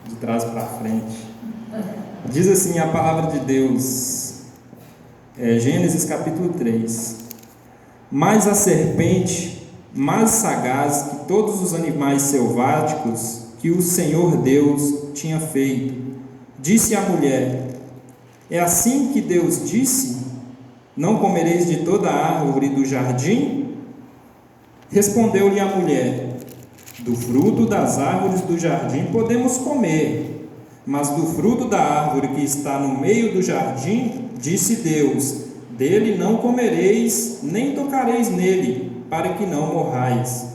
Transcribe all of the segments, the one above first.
de trás para frente. Diz assim a palavra de Deus, Gênesis capítulo 3: Mas a serpente, mais sagaz que todos os animais selváticos que o Senhor Deus tinha feito, disse à mulher: É assim que Deus disse: Não comereis de toda a árvore do jardim? Respondeu-lhe a mulher: Do fruto das árvores do jardim podemos comer, mas do fruto da árvore que está no meio do jardim, disse Deus: Dele não comereis, nem tocareis nele, para que não morrais.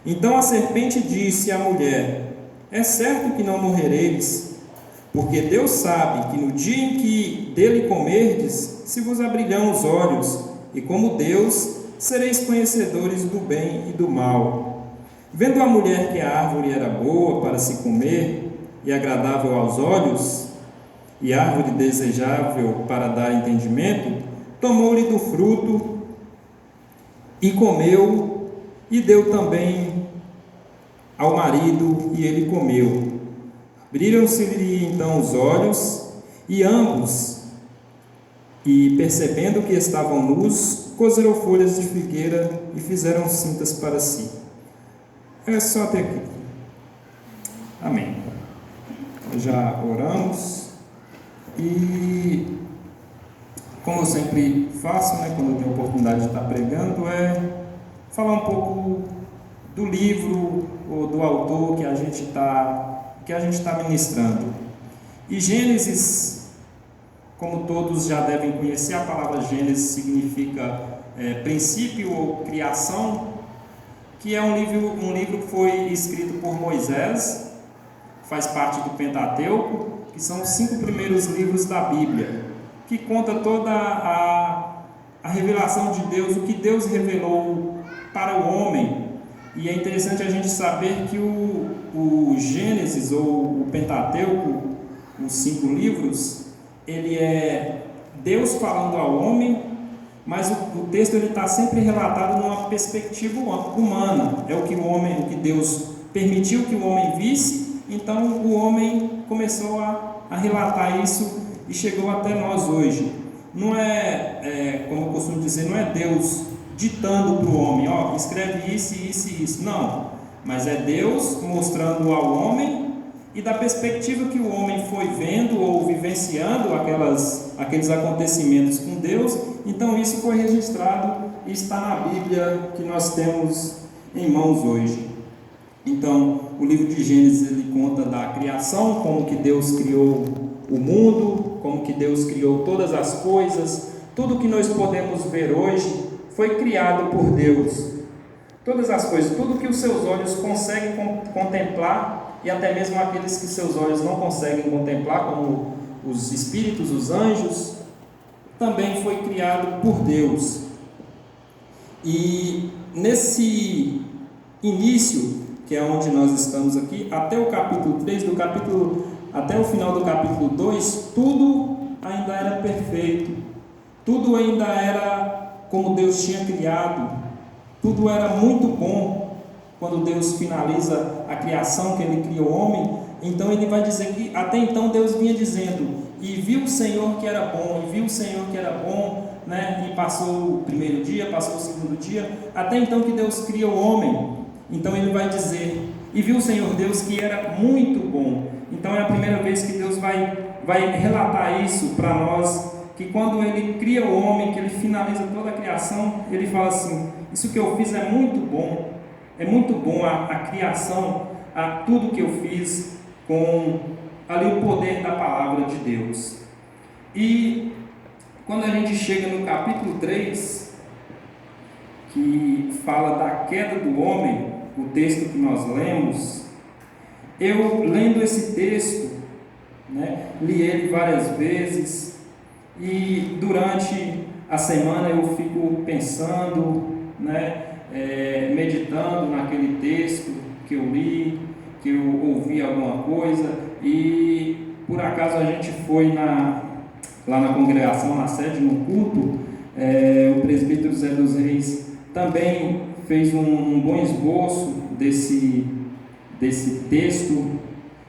Então a serpente disse à mulher: É certo que não morrereis, porque Deus sabe que no dia em que dele comerdes, se vos abrirão os olhos, e como Deus, sereis conhecedores do bem e do mal. Vendo a mulher que a árvore era boa para se comer, e agradável aos olhos, e árvore desejável para dar entendimento, tomou-lhe do fruto, e comeu, e deu também ao marido, e ele comeu. Abriram-se-lhe então os olhos, e ambos, percebendo que estavam nus, cozeram folhas de figueira e fizeram cintas para si. É só até aqui. Amém. Já oramos, e como eu sempre faço, quando eu tenho a oportunidade de estar pregando, falar um pouco do livro ou do autor que a gente está ministrando. E Gênesis, como todos já devem conhecer, a palavra Gênesis significa princípio ou criação, que é um livro que foi escrito por Moisés, faz parte do Pentateuco, que são os 5 primeiros livros da Bíblia, que conta toda a revelação de Deus, o que Deus revelou para o homem. E é interessante a gente saber que o Gênesis, ou o Pentateuco, os 5 livros, ele é Deus falando ao homem, mas o texto está sempre relatado numa perspectiva humana. É o que Deus permitiu que o homem visse. Então o homem começou a relatar isso e chegou até nós hoje. Não como eu costumo dizer, não é Deus ditando para o homem, escreve isso, isso e isso. Não, mas é Deus mostrando ao homem, e da perspectiva que o homem foi vendo ou vivenciando aqueles acontecimentos com Deus. Então isso foi registrado e está na Bíblia que nós temos em mãos hoje. Então, o livro de Gênesis, ele conta da criação, como que Deus criou o mundo, como que Deus criou todas as coisas. Tudo que nós podemos ver hoje foi criado por Deus. Todas as coisas, tudo que os seus olhos conseguem contemplar, e até mesmo aqueles que seus olhos não conseguem contemplar, como os espíritos, os anjos, também foi criado por Deus. E nesse início, que é onde nós estamos aqui, até o capítulo 3, até o final do capítulo 2, tudo ainda era perfeito, tudo ainda era como Deus tinha criado, tudo era muito bom. Quando Deus finaliza a criação, que Ele cria o homem, então Ele vai dizer que até então Deus vinha dizendo: e viu o Senhor que era bom, e viu o Senhor que era bom, e passou o primeiro dia, passou o segundo dia, até então que Deus cria o homem. Então Ele vai dizer: e viu o Senhor Deus que era muito bom. Então é a primeira vez que Deus vai relatar isso para nós, que quando Ele cria o homem, que Ele finaliza toda a criação, Ele fala assim: isso que eu fiz é muito bom. É muito bom a criação, a tudo que eu fiz, com ali o poder da palavra de Deus. E quando a gente chega no capítulo 3, que fala da queda do homem, o texto que nós lemos, eu lendo esse texto, li ele várias vezes, e durante a semana eu fico pensando, meditando naquele texto que eu li, que eu ouvi alguma coisa, e por acaso a gente foi lá na congregação, na sede, no culto, o presbítero Zé dos Reis também fez um bom esboço desse texto,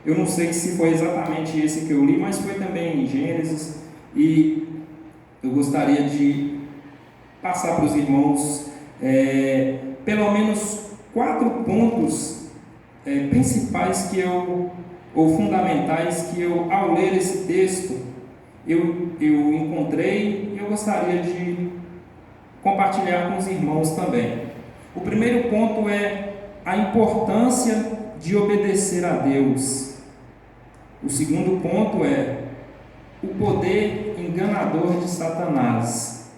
Eu não sei se foi exatamente esse que eu li, mas foi também em Gênesis, e eu gostaria de passar para os irmãos pelo menos 4 pontos principais ou fundamentais que eu, ao ler esse texto, eu encontrei e eu gostaria de compartilhar com os irmãos também. O primeiro ponto é a importância de obedecer a Deus. O segundo ponto é o poder enganador de Satanás.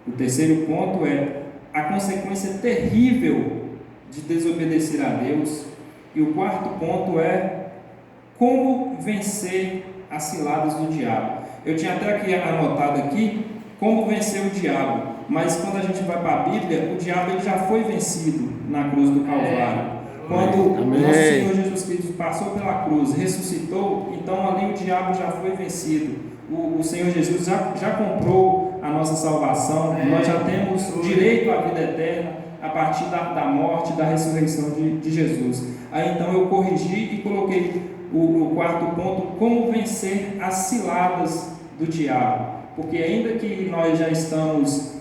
O terceiro ponto é a consequência terrível de desobedecer a Deus. E o quarto ponto é como vencer as ciladas do diabo. Eu tinha até aqui anotado aqui como vencer o diabo, mas quando a gente vai para a Bíblia, o diabo ele já foi vencido na cruz do Calvário. Quando o nosso Senhor Jesus Cristo passou pela cruz, ressuscitou, então ali o diabo já foi vencido. O Senhor Jesus já comprou a nossa salvação, nós já temos direito à vida eterna a partir da morte, da ressurreição de Jesus. Aí então eu corrigi e coloquei o quarto ponto, como vencer as ciladas do diabo. Porque ainda que nós já estamos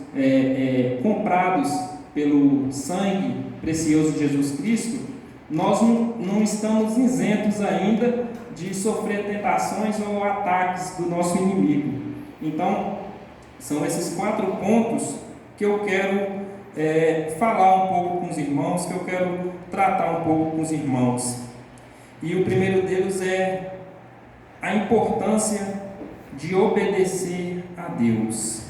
comprados pelo sangue precioso de Jesus Cristo, nós não estamos isentos ainda de sofrer tentações ou ataques do nosso inimigo. Então, são esses 4 pontos que eu quero falar um pouco com os irmãos, que eu quero tratar um pouco com os irmãos. E o primeiro deles é a importância de obedecer a Deus.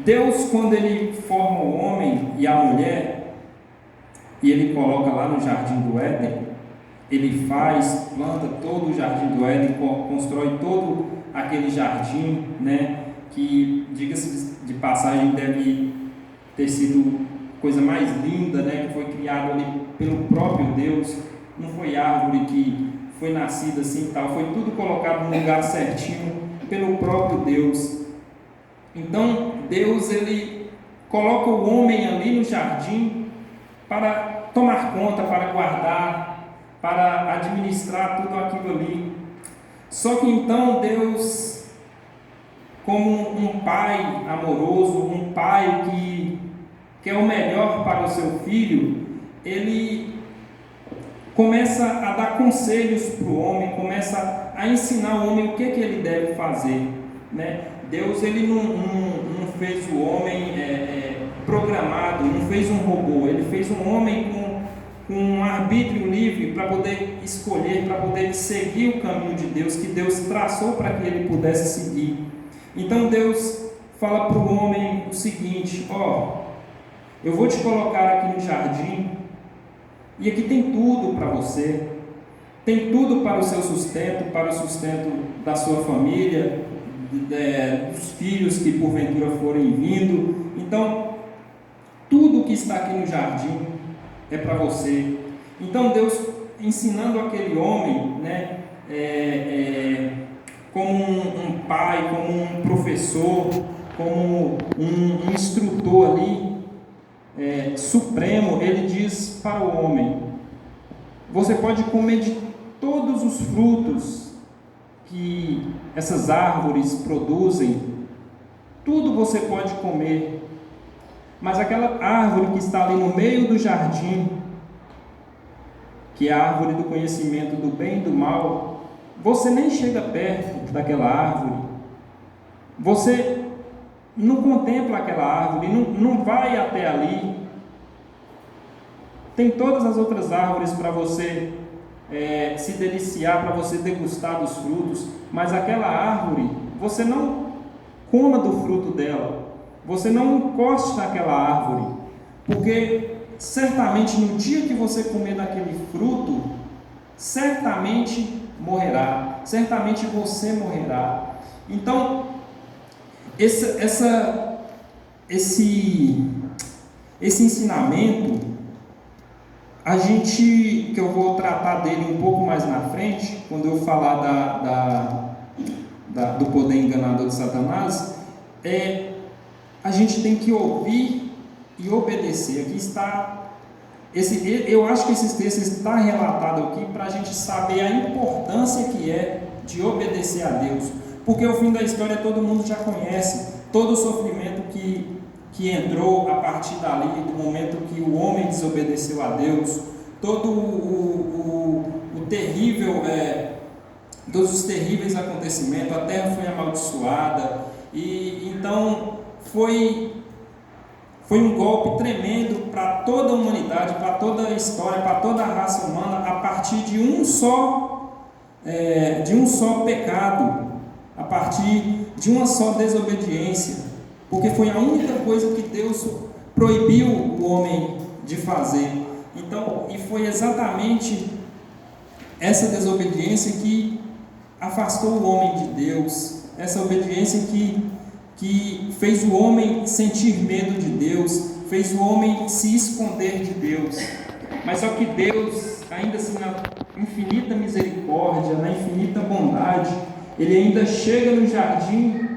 Deus, quando Ele forma o homem e a mulher, e Ele coloca lá no Jardim do Éden, Ele planta todo o Jardim do Éden, constrói todo aquele jardim, né, que, diga-se de passagem, deve ter sido a coisa mais linda, né, que foi criado ali pelo próprio Deus. Não foi árvore que foi nascida assim e tal, foi tudo colocado no lugar certinho pelo próprio Deus. Então Deus ele coloca o homem ali no jardim para tomar conta, para guardar, para administrar tudo aquilo ali. Só que então Deus, como um pai amoroso, um pai que quer o melhor para o seu filho, ele começa a dar conselhos para o homem, começa a ensinar o homem o que ele deve fazer, né? Deus ele não fez o homem programado, não fez um robô, ele fez um homem com um arbítrio livre para poder escolher, para poder seguir o caminho de Deus, que Deus traçou para que ele pudesse seguir. Então Deus fala para o homem o seguinte: eu vou te colocar aqui no jardim, e aqui tem tudo para você, tem tudo para o seu sustento, para o sustento da sua família, dos filhos que porventura forem vindo. Então, tudo que está aqui no jardim é para você. Então, Deus ensinando aquele homem, né, como um pai, como um professor, como um instrutor ali, supremo, ele diz para o homem: você pode comer de todos os frutos que essas árvores produzem, tudo você pode comer, mas aquela árvore que está ali no meio do jardim, que é a árvore do conhecimento do bem e do mal, você nem chega perto daquela árvore, você não contempla aquela árvore, não vai até ali. Tem todas as outras árvores para você se deliciar, para você degustar dos frutos, mas aquela árvore, você não coma do fruto dela, você não encoste naquela árvore, porque certamente no dia que você comer daquele fruto, certamente morrerá, certamente você morrerá. Então, esse ensinamento, que eu vou tratar dele um pouco mais na frente, quando eu falar do poder enganador de Satanás, a gente tem que ouvir e obedecer. Aqui está, eu acho que esses textos estão relatados aqui para a gente saber a importância que é de obedecer a Deus, porque o fim da história todo mundo já conhece, todo o sofrimento que entrou a partir dali, do momento que o homem desobedeceu a Deus, todo o terrível, todos os terríveis acontecimentos, a terra foi amaldiçoada, e então foi um golpe tremendo para toda a humanidade, para toda a história, para toda a raça humana, a partir de um só pecado, a partir de uma só desobediência, porque foi a única coisa que Deus proibiu o homem de fazer. Então, e foi exatamente essa desobediência que afastou o homem de Deus, essa obediência que fez o homem sentir medo de Deus, fez o homem se esconder de Deus. Mas só que Deus, ainda assim, na infinita misericórdia, na infinita bondade, Ele ainda chega no jardim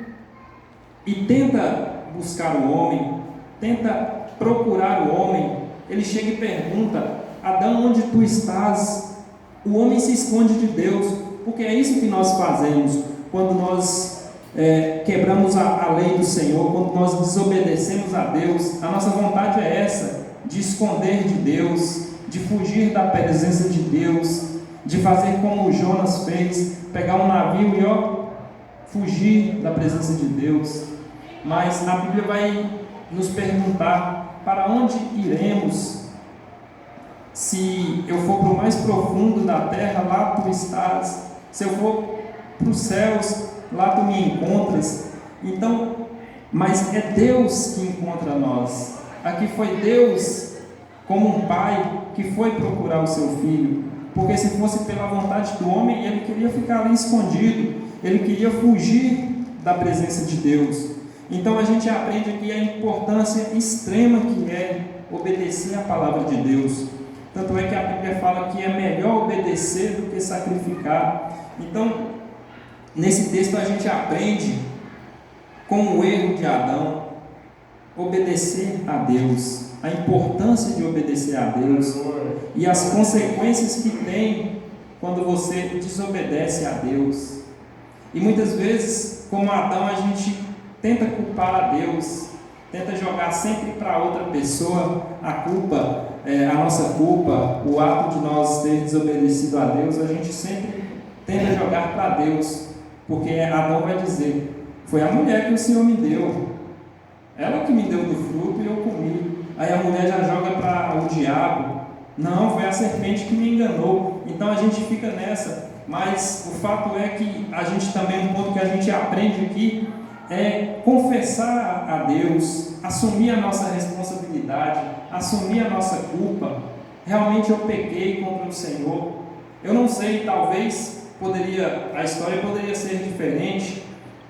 e tenta buscar o homem, tenta procurar o homem. Ele chega e pergunta: Adão, onde tu estás? O homem se esconde de Deus, porque é isso que nós fazemos quando nós quebramos a lei do Senhor, quando nós desobedecemos a Deus. A nossa vontade é essa, de esconder de Deus, de fugir da presença de Deus, de fazer como Jonas fez, pegar um navio e fugir da presença de Deus. Mas a Bíblia vai nos perguntar: para onde iremos? Se eu for para o mais profundo da terra, lá tu estás. Se eu for para os céus, lá tu me encontras. Então, mas é Deus que encontra nós. Aqui foi Deus, como um pai, que foi procurar o seu filho, porque se fosse pela vontade do homem, ele queria ficar ali escondido, ele queria fugir da presença de Deus. Então a gente aprende aqui a importância extrema que é obedecer a palavra de Deus. Tanto é que a Bíblia fala que é melhor obedecer do que sacrificar. Então, nesse texto a gente aprende com o erro de Adão, obedecer a Deus, a importância de obedecer a Deus e as consequências que tem quando você desobedece a Deus. E muitas vezes, como Adão, a gente tenta culpar a Deus, tenta jogar sempre para outra pessoa a culpa, a nossa culpa, o ato de nós ter desobedecido a Deus, a gente sempre tenta jogar para Deus, porque Adão vai dizer: foi a mulher que o Senhor me deu, ela que me deu do fruto e eu comi. Aí a mulher já joga para o diabo: não, foi a serpente que me enganou. Então a gente fica nessa, mas o fato é que a gente também, um ponto que a gente aprende aqui é confessar a Deus, assumir a nossa responsabilidade, assumir a nossa culpa. Realmente eu pequei contra o Senhor. Eu não sei, talvez a história poderia ser diferente,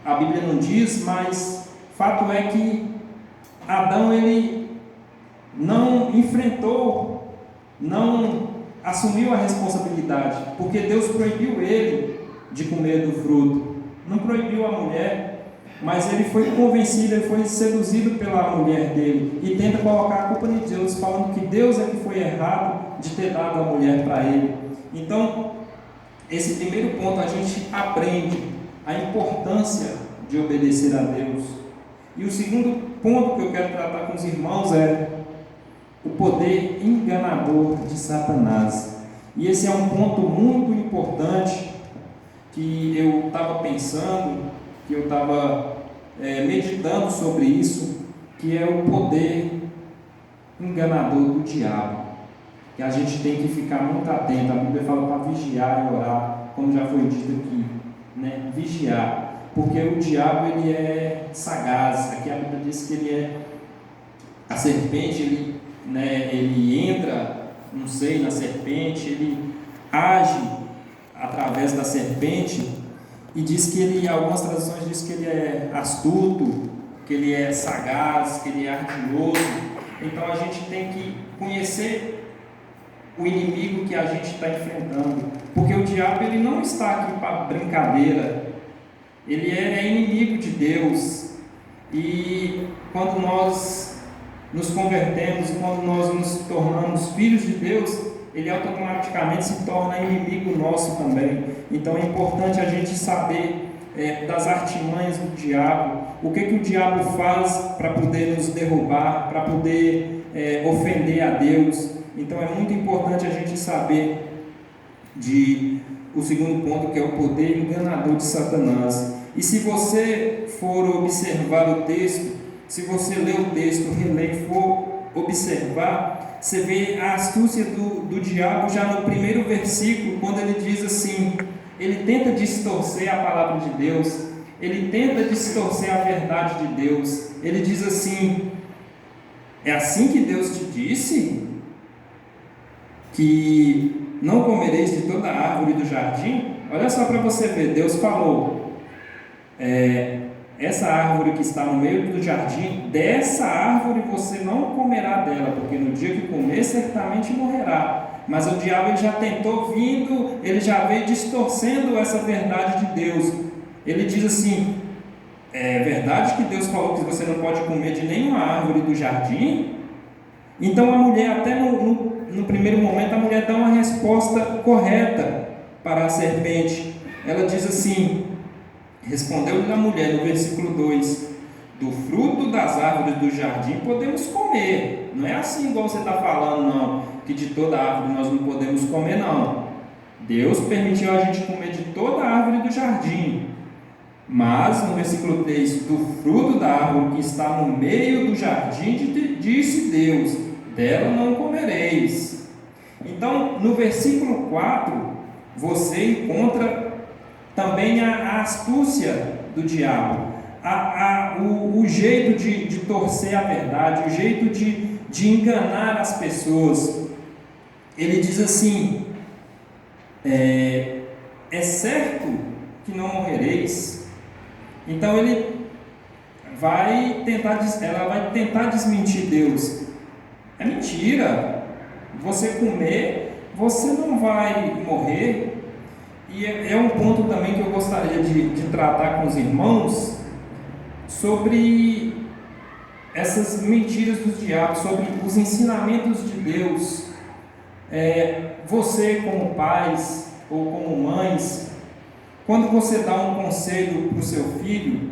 a Bíblia não diz, mas fato é que Adão, ele não enfrentou, não assumiu a responsabilidade, porque Deus proibiu ele de comer do fruto, não proibiu a mulher, mas ele foi convencido, ele foi seduzido pela mulher dele e tenta colocar a culpa em Deus, falando que Deus é que foi errado de ter dado a mulher para ele. Então, esse primeiro ponto a gente aprende a importância de obedecer a Deus. E o segundo ponto que eu quero tratar com os irmãos é o poder enganador de Satanás. E esse é um ponto muito importante que eu estava pensando, que eu estava meditando sobre isso, que é o poder enganador do diabo, que a gente tem que ficar muito atento. A Bíblia fala para vigiar e orar, como já foi dito aqui, né? Vigiar, porque o diabo, ele é sagaz. Aqui a Bíblia diz que ele é a serpente, ele entra, não sei, na serpente, ele age através da serpente, e diz que ele, algumas traduções diz que ele é astuto, que ele é sagaz, que ele é ardiloso. Então a gente tem que conhecer o inimigo que a gente está enfrentando, porque o diabo, ele não está aqui para brincadeira, ele é inimigo de Deus. E quando nós nos convertemos, quando nós nos tornamos filhos de Deus, ele automaticamente se torna inimigo nosso também. Então é importante a gente saber das artimanhas do diabo, o que o diabo faz para poder nos derrubar, para poder ofender a Deus. Então é muito importante a gente saber o segundo ponto, que é o poder enganador de Satanás. E se você for observar o texto, se você ler o texto, reler e for observar, você vê a astúcia do diabo já no primeiro versículo, quando ele diz assim, ele tenta distorcer a palavra de Deus, ele tenta distorcer a verdade de Deus. Ele diz assim: é assim que Deus te disse? Que não comereis de toda a árvore do jardim? Olha só para você ver, Deus falou, essa árvore que está no meio do jardim, dessa árvore você não comerá dela, porque no dia que comer, certamente morrerá. Mas o diabo ele já tentou vindo, ele já veio distorcendo essa verdade de Deus. Ele diz assim: é verdade que Deus falou que você não pode comer de nenhuma árvore do jardim? Então a mulher, até no primeiro momento, a mulher dá uma resposta correta para a serpente. Ela diz assim: respondeu-lhe a mulher, no versículo 2: do fruto das árvores do jardim podemos comer. Não é assim igual você está falando, não, que de toda árvore nós não podemos comer, não. Deus permitiu a gente comer de toda a árvore do jardim. Mas, no versículo 3, do fruto da árvore que está no meio do jardim, disse Deus, dela não comereis. Então, no versículo 4, você encontra também a astúcia do diabo, o jeito de torcer a verdade, o jeito de enganar as pessoas. Ele diz assim: é certo que não morrereis. Então ela vai tentar desmentir Deus. É mentira. Você comer, você não vai morrer. E é um ponto também que eu gostaria de tratar com os irmãos, sobre essas mentiras dos diabos, sobre os ensinamentos de Deus. Você, como pais ou como mães, quando você dá um conselho para o seu filho,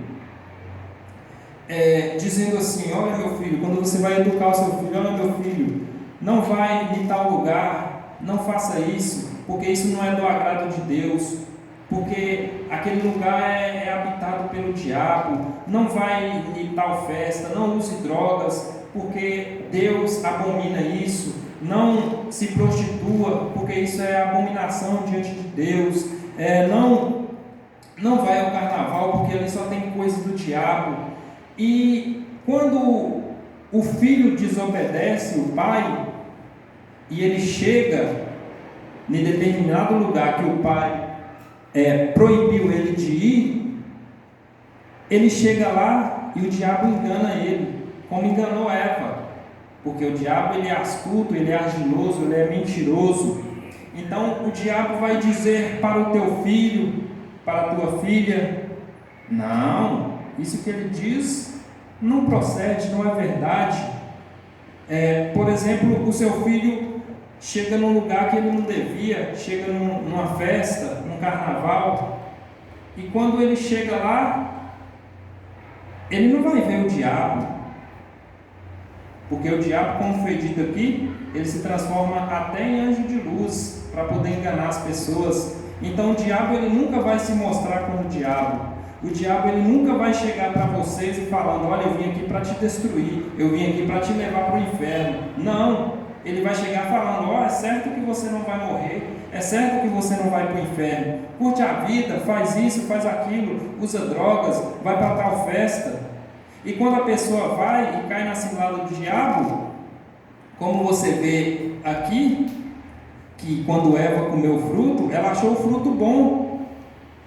dizendo assim: olha meu filho, quando você vai educar o seu filho, olha meu filho, não vai em tal lugar, não faça isso, porque isso não é do agrado de Deus, porque aquele lugar é habitado pelo diabo, não vai em tal festa, não use drogas, porque Deus abomina isso, não se prostitua, porque isso é abominação diante de Deus, não vai ao carnaval, porque ali só tem coisa do diabo. E quando o filho desobedece o pai, e ele chega em determinado lugar que o pai proibiu ele de ir, ele chega lá e o diabo engana ele, como enganou Eva, porque o diabo ele é astuto, ele é ardiloso, ele é mentiroso. Então o diabo vai dizer para o teu filho, para a tua filha: não, isso que ele diz não procede, não é verdade. Por exemplo, o seu filho chega num lugar que ele não devia, chega numa festa, num carnaval, e quando ele chega lá, ele não vai ver o diabo, porque o diabo, como foi dito aqui, ele se transforma até em anjo de luz, para poder enganar as pessoas. Então o diabo ele nunca vai se mostrar como o diabo. O diabo ele nunca vai chegar para vocês e falando: olha, eu vim aqui para te destruir, eu vim aqui para te levar para o inferno. Não, ele vai chegar falando: ó, é certo que você não vai morrer, é certo que você não vai para o inferno, curte a vida, faz isso, faz aquilo, usa drogas, vai para tal festa. E quando a pessoa vai e cai na cilada do diabo, como você vê aqui, que quando Eva comeu o fruto, ela achou o fruto bom.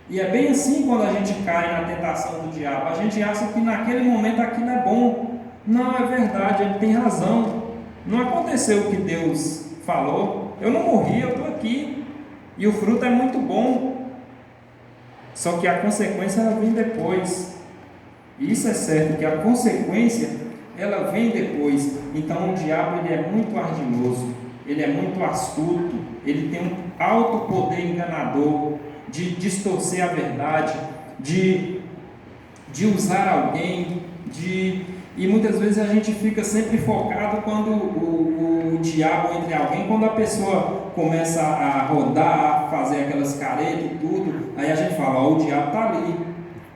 E é bem assim quando a gente cai na tentação do diabo. A gente acha que naquele momento aquilo é bom. Não, é verdade, ele tem razão. Não aconteceu o que Deus falou. Eu não morri, eu estou aqui. E o fruto é muito bom. Só que a consequência ela vem depois. E isso é certo, que a consequência ela vem depois. Então o diabo ele é muito ardiloso. ele é muito astuto, ele tem um alto poder enganador de distorcer a verdade, de usar alguém, e muitas vezes a gente fica sempre focado quando o diabo entra em alguém, quando a pessoa começa a rodar, a fazer aquelas caretas e tudo, aí a gente fala, ó, o diabo está ali.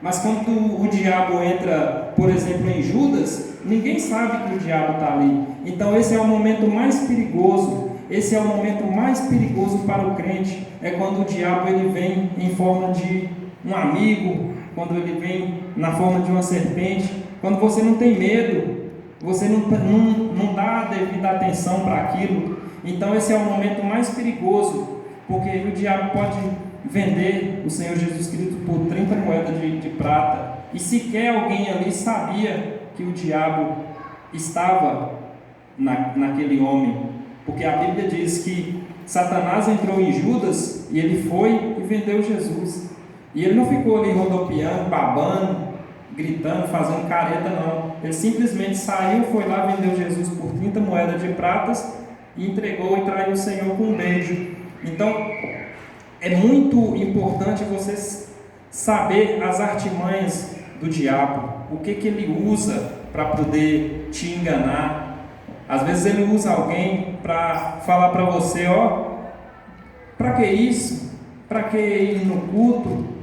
Mas quando o diabo entra, por exemplo, em Judas, ninguém sabe que o diabo está ali. Então esse é o momento mais perigoso, esse é o momento mais perigoso para o crente, é quando o diabo ele vem em forma de um amigo, quando ele vem na forma de uma serpente, quando você não tem medo, você não dá a devida atenção para aquilo. Então esse é o momento mais perigoso, porque o diabo pode vender o Senhor Jesus Cristo por 30 moedas de prata, e sequer alguém ali sabia que o diabo estava naquele homem, porque a Bíblia diz que Satanás entrou em Judas e ele foi e vendeu Jesus, e ele não ficou ali rodopiando, babando, gritando, fazendo careta, não. Ele simplesmente saiu, foi lá, vendeu Jesus por 30 moedas de pratas e entregou e traiu o Senhor com um beijo. Então é muito importante você saber as artimanhas do diabo, o que ele usa para poder te enganar. Às vezes ele usa alguém para falar para você, ó, para que isso? Para que ir no culto?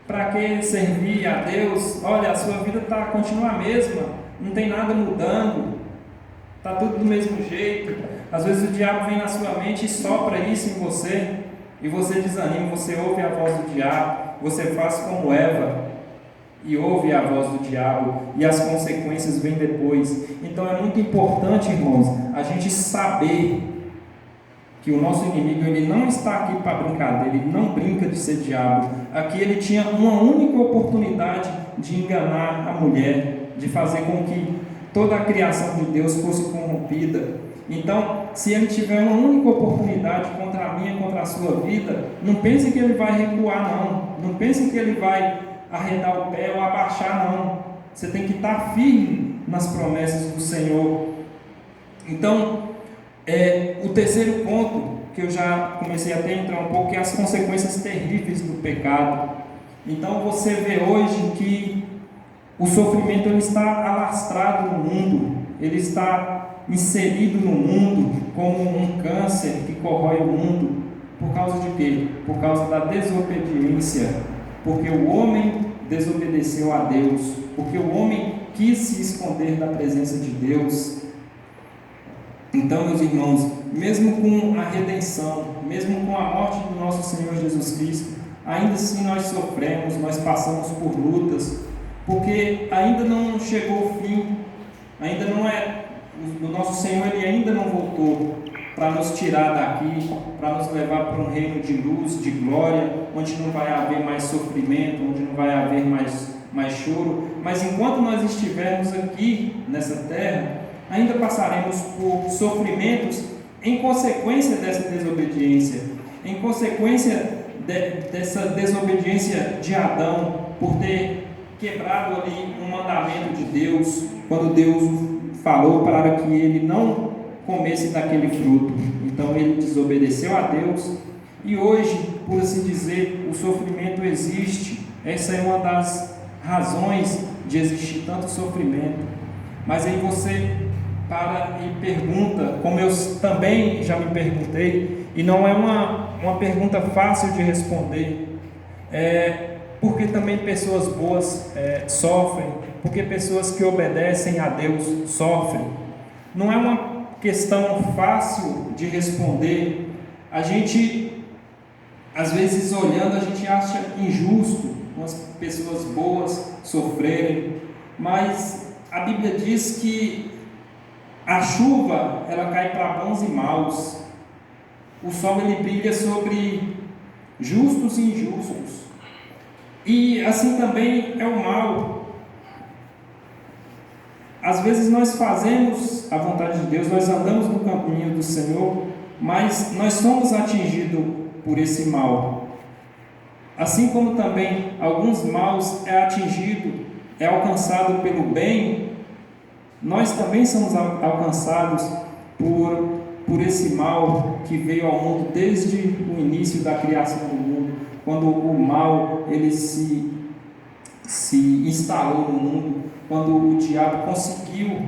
Para que servir a Deus? Olha, a sua vida continua a mesma, não tem nada mudando, está tudo do mesmo jeito. Às vezes o diabo vem na sua mente e sopra isso em você, e você desanima, você ouve a voz do diabo, você faz como Eva, e ouve a voz do diabo, e as consequências vêm depois. Então é muito importante, irmãos, a gente saber que o nosso inimigo ele não está aqui para brincadeira, ele não brinca de ser diabo. Aqui ele tinha uma única oportunidade de enganar a mulher, de fazer com que toda a criação de Deus fosse corrompida. Então, se ele tiver uma única oportunidade contra a minha, contra a sua vida, não pense que ele vai recuar, não pense que ele vai arredar o pé ou abaixar, não. Você tem que estar firme nas promessas do Senhor. Então, o terceiro ponto, que eu já comecei até a entrar um pouco, é as consequências terríveis do pecado. Então você vê hoje que o sofrimento ele está alastrado no mundo, ele está inserido no mundo como um câncer que corrói o mundo. Por causa de quê? Por causa da desobediência, porque o homem desobedeceu a Deus, porque o homem quis se esconder da presença de Deus. Então, meus irmãos, mesmo com a redenção, mesmo com a morte do nosso Senhor Jesus Cristo, ainda assim nós sofremos, nós passamos por lutas, porque ainda não chegou o fim, ainda não é, o nosso Senhor ele ainda não voltou para nos tirar daqui, para nos levar para um reino de luz, de glória, onde não vai haver mais sofrimento, onde não vai haver mais choro. Mas enquanto nós estivermos aqui nessa terra, ainda passaremos por sofrimentos em consequência dessa desobediência, em consequência dessa desobediência de Adão, por ter quebrado ali um mandamento de Deus, quando Deus falou para que ele não comesse daquele fruto. Então ele desobedeceu a Deus, e hoje, por assim dizer, o sofrimento existe. Essa é uma das razões de existir tanto sofrimento. Mas aí você para e pergunta, como eu também já me perguntei, e não é uma pergunta fácil de responder, porque também pessoas boas sofrem, porque pessoas que obedecem a Deus sofrem. Não é uma questão fácil de responder. A gente, às vezes olhando, a gente acha injusto umas pessoas boas sofrerem, mas a Bíblia diz que a chuva, ela cai para bons e maus. O sol, ele brilha sobre justos e injustos. E assim também é o mal. Às vezes nós fazemos a vontade de Deus, nós andamos no caminho do Senhor, mas nós somos atingidos por esse mal. Assim como também alguns maus é alcançado pelo bem, nós também somos alcançados por por esse mal que veio ao mundo desde o início da criação do mundo, quando o mal ele se instalou no mundo, quando o diabo conseguiu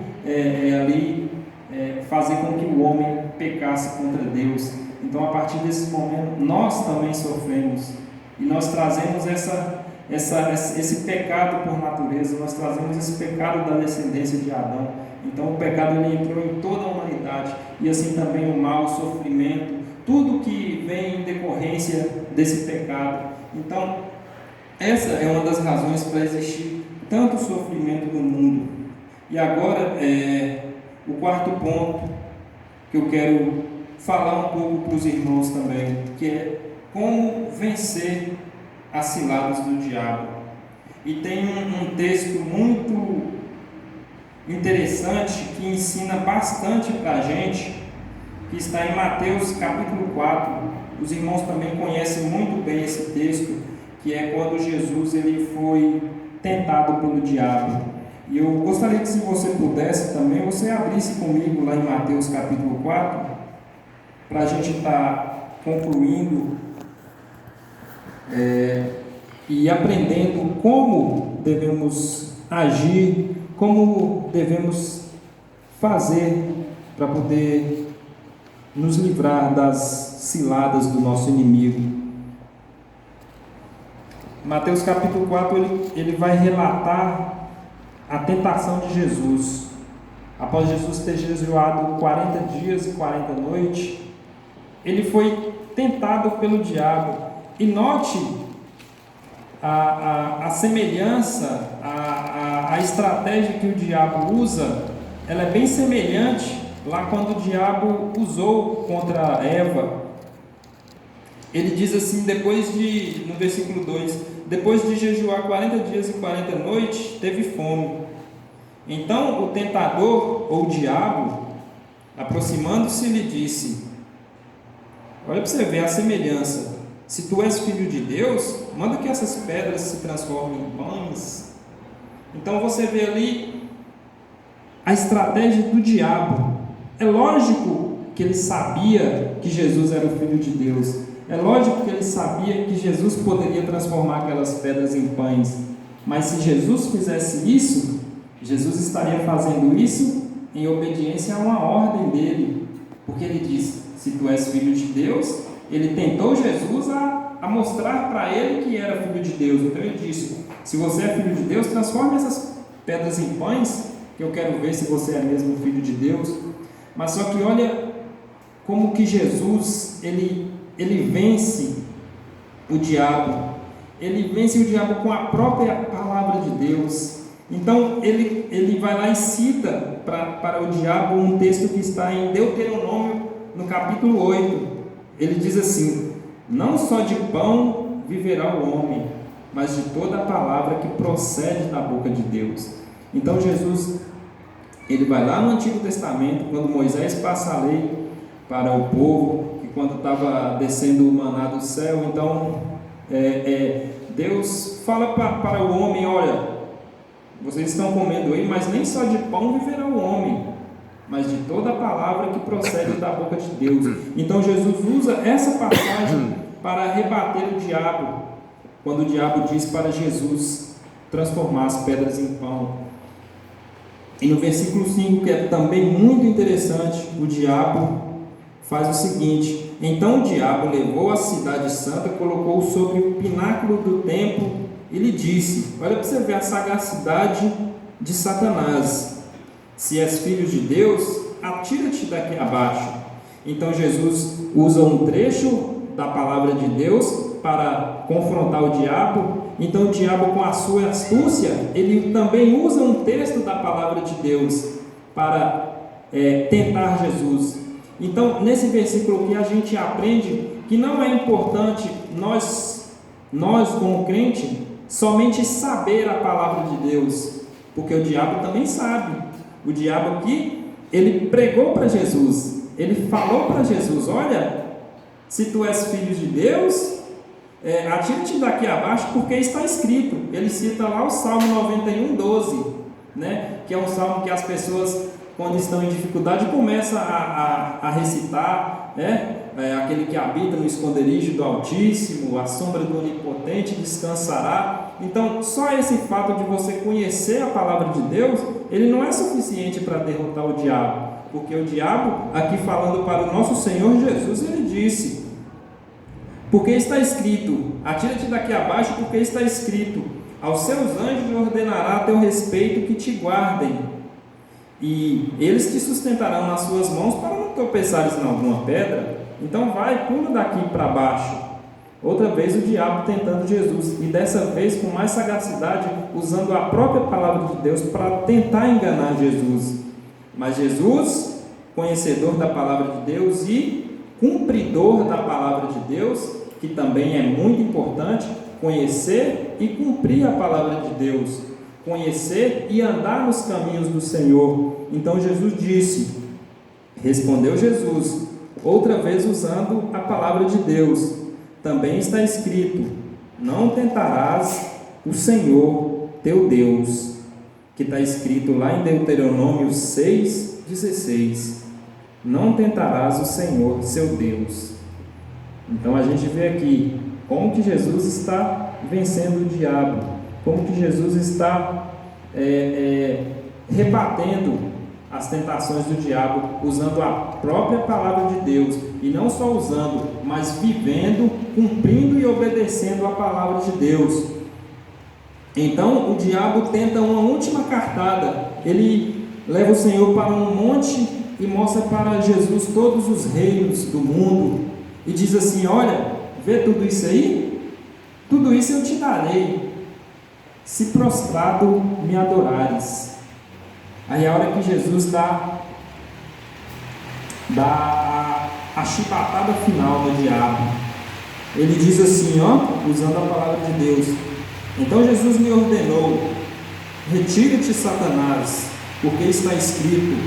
fazer com que o homem pecasse contra Deus. Então, a partir desse momento, nós também sofremos e nós trazemos esse pecado por natureza, nós trazemos esse pecado da descendência de Adão. Então, o pecado ele entrou em toda a humanidade, e assim também o mal, o sofrimento, tudo que vem em decorrência desse pecado. Então, essa é uma das razões para existir tanto sofrimento no mundo. E agora, o quarto ponto que eu quero falar um pouco para os irmãos também, que é como vencer as ciladas do diabo. E tem um texto muito interessante que ensina bastante para a gente, que está em Mateus capítulo 4. Os irmãos também conhecem muito bem esse texto, que é quando Jesus ele foi tentado pelo diabo. E eu gostaria que, se você pudesse também, você abrisse comigo lá em Mateus capítulo 4, para a gente estar concluindo e aprendendo como devemos agir, como devemos fazer para poder nos livrar das ciladas do nosso inimigo. Mateus capítulo 4, ele vai relatar a tentação de Jesus. Após Jesus ter jejuado 40 dias e 40 noites, ele foi tentado pelo diabo. E note a semelhança, a estratégia que o diabo usa, ela é bem semelhante lá quando o diabo usou contra Eva. Ele diz assim, no versículo 2, depois de jejuar 40 dias e 40 noites, teve fome. Então o tentador, ou o diabo, aproximando-se, lhe disse: olha para você ver a semelhança, se tu és filho de Deus, manda que essas pedras se transformem em pães. Então você vê ali a estratégia do diabo. É lógico que ele sabia que Jesus era o Filho de Deus. É lógico que ele sabia que Jesus poderia transformar aquelas pedras em pães. Mas se Jesus fizesse isso, Jesus estaria fazendo isso em obediência a uma ordem dele. Porque ele disse: se tu és filho de Deus, ele tentou Jesus a mostrar para ele que era filho de Deus. Então ele disse: se você é filho de Deus, transforme essas pedras em pães, que eu quero ver se você é mesmo filho de Deus. Mas só que olha como que Jesus, ele vence o diabo. Ele vence o diabo com a própria palavra de Deus. Então ele vai lá e cita para o diabo um texto que está em Deuteronômio, no capítulo 8. Ele diz assim: não só de pão viverá o homem, mas de toda a palavra que procede da boca de Deus. Então Jesus, ele vai lá no Antigo Testamento, quando Moisés passa a lei para o povo, que quando estava descendo o maná do céu, então Deus fala para o homem: olha, vocês estão comendo aí, mas nem só de pão viverá o homem, mas de toda a palavra que procede da boca de Deus. Então Jesus usa essa passagem para rebater o diabo, quando o diabo diz para Jesus transformar as pedras em pão. E no versículo 5, que é também muito interessante, o diabo faz o seguinte: então o diabo levou a cidade santa, colocou sobre o pináculo do templo e lhe disse, olha para você ver a sagacidade de Satanás: se és filho de Deus, atira-te daqui abaixo. Então Jesus usa um trecho da palavra de Deus para confrontar o diabo. Então o diabo, com a sua astúcia, ele também usa um texto da palavra de Deus para tentar Jesus. Então, nesse versículo aqui, a gente aprende que não é importante nós como crente, somente saber a palavra de Deus, porque o diabo também sabe. O diabo aqui, ele pregou para Jesus, ele falou para Jesus: olha, se tu és filho de Deus, atira-te daqui abaixo, porque está escrito. Ele cita lá o Salmo 91:12, né? Que é um salmo que as pessoas quando estão em dificuldade, começam a recitar, aquele que habita no esconderijo do Altíssimo, a sombra do Onipotente descansará. Então, só esse fato de você conhecer a palavra de Deus, ele não é suficiente para derrotar o diabo, porque o diabo, aqui falando para o nosso Senhor Jesus, ele disse: porque está escrito, atira-te daqui abaixo, porque está escrito, aos seus anjos ordenará a teu respeito que te guardem, e eles te sustentarão nas suas mãos para não tropeçares em alguma pedra. Então vai, pula daqui para baixo. Outra vez o diabo tentando Jesus, e dessa vez com mais sagacidade, usando a própria palavra de Deus para tentar enganar Jesus. Mas Jesus, conhecedor da palavra de Deus e cumpridor da palavra de Deus, que também é muito importante, conhecer e cumprir a palavra de Deus, conhecer e andar nos caminhos do Senhor. Então Jesus disse, respondeu Jesus, outra vez usando a palavra de Deus, também está escrito, não tentarás o Senhor teu Deus, que está escrito lá em Deuteronômio 6,16, não tentarás o Senhor seu Deus. Então a gente vê aqui como que Jesus está vencendo o diabo, como que Jesus está rebatendo as tentações do diabo, usando a própria palavra de Deus, e não só usando, mas vivendo, cumprindo e obedecendo a palavra de Deus. Então o diabo tenta uma última cartada, ele leva o Senhor para um monte e mostra para Jesus todos os reinos do mundo, e diz assim: olha, vê tudo isso aí? Tudo isso eu te darei, se prostrado me adorares. Aí a hora que Jesus dá a chibatada final no diabo, ele diz assim, usando a palavra de Deus: então Jesus me ordenou, retira-te, Satanás, porque está escrito,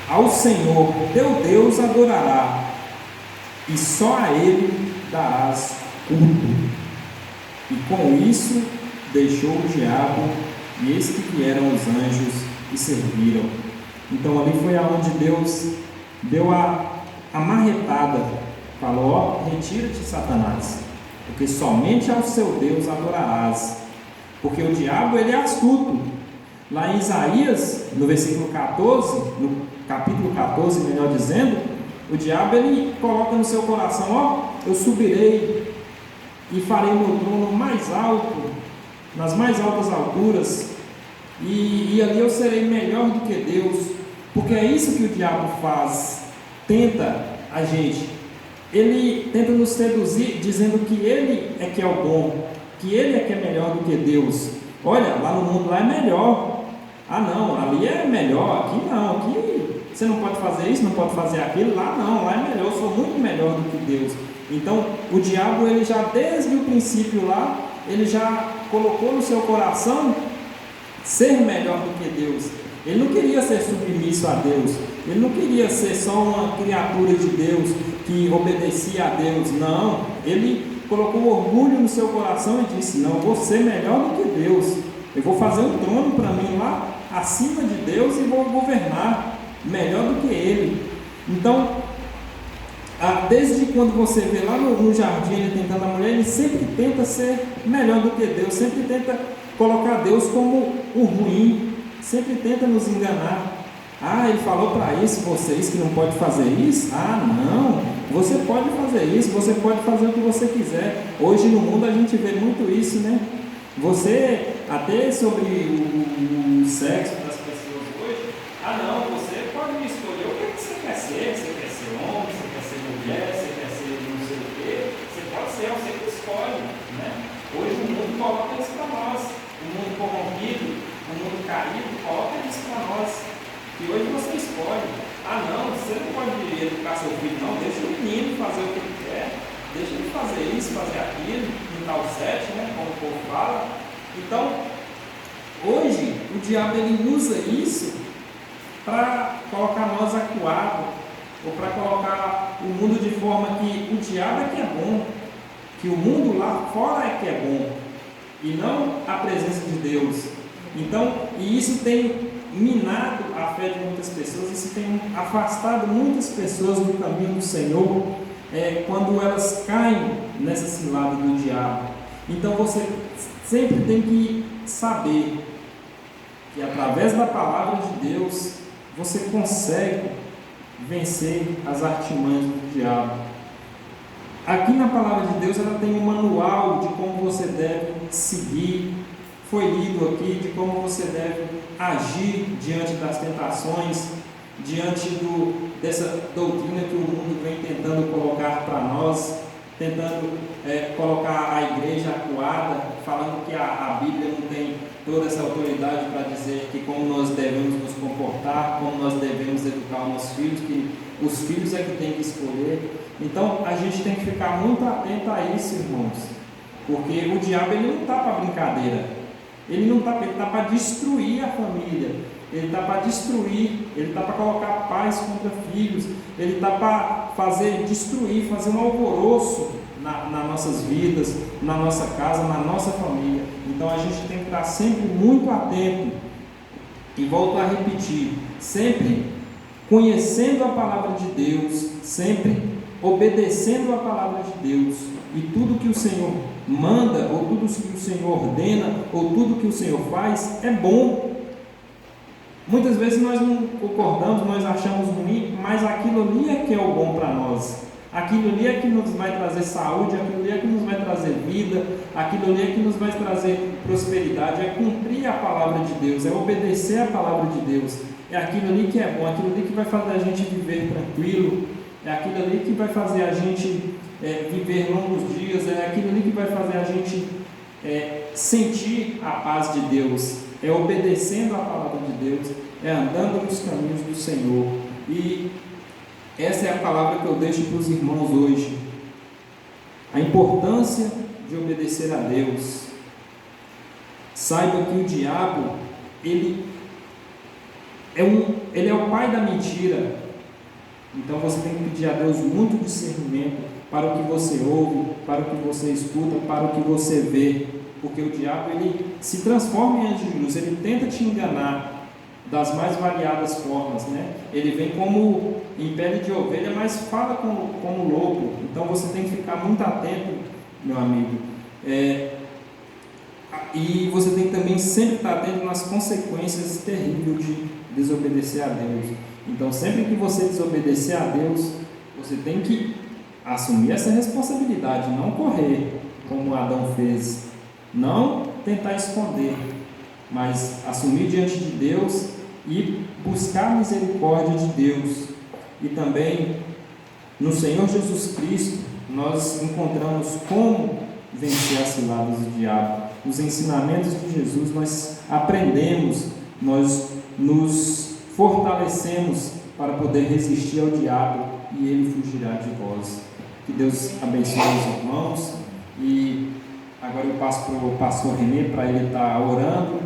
ao Senhor teu Deus adorará, e só a Ele darás culto. E com isso deixou o diabo, e eis que vieram os anjos e serviram. Então ali foi aonde Deus deu a marretada, falou: retira-te, Satanás, porque somente ao seu Deus adorarás. Porque o diabo, ele é astuto. Lá em Isaías, no versículo 14, no capítulo 14, melhor dizendo, o diabo, ele coloca no seu coração: eu subirei e farei meu trono mais alto, nas mais altas alturas, e ali eu serei melhor do que Deus. Porque é isso que o diabo faz, tenta a gente, ele tenta nos seduzir, dizendo que ele é que é o bom, que ele é que é melhor do que Deus. Olha, lá no mundo lá é melhor, não, ali é melhor, aqui não, aqui você não pode fazer isso, não pode fazer aquilo, lá não, lá é melhor, eu sou muito melhor do que Deus. Então o diabo, ele já desde o princípio lá, ele já colocou no seu coração ser melhor do que Deus. Ele não queria ser submisso a Deus, ele não queria ser só uma criatura de Deus que obedecia a Deus, não. Ele colocou orgulho no seu coração e disse: não, eu vou ser melhor do que Deus, eu vou fazer um trono para mim lá acima de Deus e vou governar melhor do que Ele. Então, desde quando você vê lá no jardim ele tentando a mulher, ele sempre tenta ser melhor do que Deus, sempre tenta colocar Deus como o ruim, sempre tenta nos enganar. Ele falou para isso, vocês que não pode fazer isso? Não, você pode fazer isso, você pode fazer o que você quiser. Hoje no mundo a gente vê muito isso, né? Você, até sobre o sexo das pessoas hoje, não, você pode escolher o que você quer ser homem, você quer ser mulher, você quer ser não sei o quê, você pode ser, você que escolhe, né? Hoje o mundo coloca isso para nós, o mundo corrompido, o mundo caído, coloca isso para nós, e hoje você escolhe. Não, você não pode educar seu filho, não, deixa o menino fazer o que ele quer, deixa ele fazer isso, fazer aquilo, pintar o sete, né, como o povo fala. Então, hoje, o diabo, ele usa isso para colocar nós acuados, ou para colocar o mundo de forma que o diabo é que é bom, que o mundo lá fora é que é bom, e não a presença de Deus. Então, e isso tem minado a fé de muitas pessoas, isso tem afastado muitas pessoas do caminho do Senhor, quando elas caem nessa cilada do diabo. Então você sempre tem que saber que através da palavra de Deus você consegue vencer as artimanhas do diabo. Aqui na palavra de Deus ela tem um manual de como você deve seguir, foi lido aqui de como você deve agir diante das tentações, diante dessa doutrina que o mundo vem tentando colocar para nós, tentando colocar a igreja acuada, falando que a Bíblia não tem toda essa autoridade para dizer que como nós devemos nos comportar, como nós devemos educar os nossos filhos, que os filhos é que tem que escolher. Então a gente tem que ficar muito atento a isso, irmãos, porque o diabo ele não está para brincadeira, ele está para destruir a família, ele está para destruir, ele está para colocar pais contra filhos, ele está para destruir, fazer um alvoroço nas nossas vidas, na nossa casa, na nossa família. Então a gente tem que estar sempre muito atento, e volto a repetir, sempre conhecendo a palavra de Deus, sempre obedecendo a palavra de Deus, e tudo que o Senhor manda, ou tudo que o Senhor ordena, ou tudo que o Senhor faz, é bom. Muitas vezes nós não concordamos, nós achamos ruim, mas aquilo ali é que é o bom para nós. Aquilo ali é que nos vai trazer saúde, aquilo ali é que nos vai trazer vida, aquilo ali é que nos vai trazer prosperidade, é cumprir a palavra de Deus, é obedecer a palavra de Deus. É aquilo ali que é bom, aquilo ali que vai fazer a gente viver tranquilo, é aquilo ali que vai fazer a gente viver longos dias, é aquilo ali que vai fazer a gente sentir a paz de Deus, é obedecendo a palavra de Deus, é andando nos caminhos do Senhor. E essa é a palavra que eu deixo para os irmãos hoje, a importância de obedecer a Deus. Saiba que o diabo, ele é o pai da mentira. Então você tem que pedir a Deus muito discernimento para o que você ouve, para o que você escuta, para o que você vê, porque o diabo ele se transforma em anjo de luz, ele tenta te enganar das mais variadas formas, né? Ele vem como em pele de ovelha, mas fala como lobo. Então você tem que ficar muito atento, meu amigo, e você tem que também sempre estar atento nas consequências terríveis de desobedecer a Deus. Então sempre que você desobedecer a Deus, você tem que assumir essa responsabilidade, não correr como Adão fez, não tentar esconder, mas assumir diante de Deus e buscar a misericórdia de Deus. E também no Senhor Jesus Cristo nós encontramos como vencer as ciladas do diabo. Os ensinamentos de Jesus nós aprendemos, nós nos fortalecemos para poder resistir ao diabo e ele fugirá de vós. Que Deus abençoe os irmãos. E agora eu passo para o pastor Renê para ele estar orando